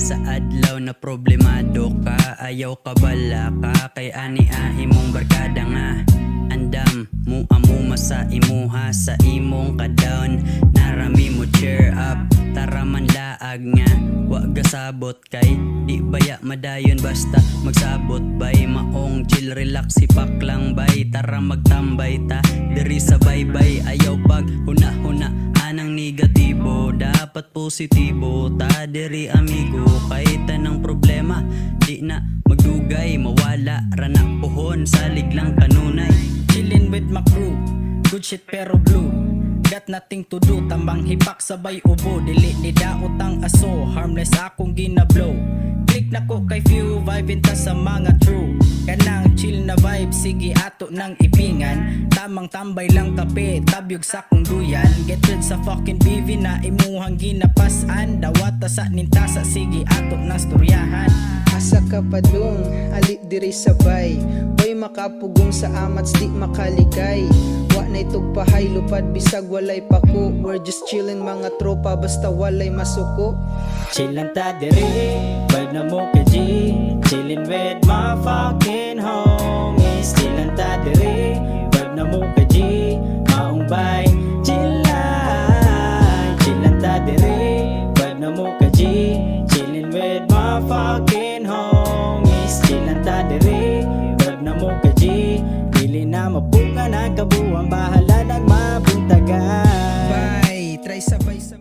Sa adlaw na problemado ka, ayaw ka bala ka, kay ani-ahi mong barkada nga. Andam mo amo sa imuha, sa imong ka-down narami mo cheer up. Tara man laag nga, wag gasabot kay di baya madayon, basta magsabot bay. Maong chill relax sipak lang bay, tara magtambay ta diri sa baybay. Ayaw pag huna-huna anang negatibo, dapat positibo ta diri amigo. Kay tanang problema di na magdugay, mawala rana pohon salig lang kanunay. Chillin' with my crew, good shit pero blue. Got nothing to do, tambang hipak sabay ubo. Dili ni daot ang aso, harmless akong ginablow. Click na ko kay few, vibe ta sa mga true. Kanang chill na vibe, sige ato nang ipingan. Tamang tambay lang kape, tabyog sa kong duyan. Get rid sa fucking BV na imuhang ginapasan. Dawata sa nintasa, sige ato nang storyahan. Asa ka padung, ali diri sabay. Hoy makapugong sa amats di makaligay. Wa na itog pahay lupad bisag walay pako. We're just chillin' mga tropa basta walay masuko. Chillin' ta diri, vibe na mo kay G. Chillin' with my fucking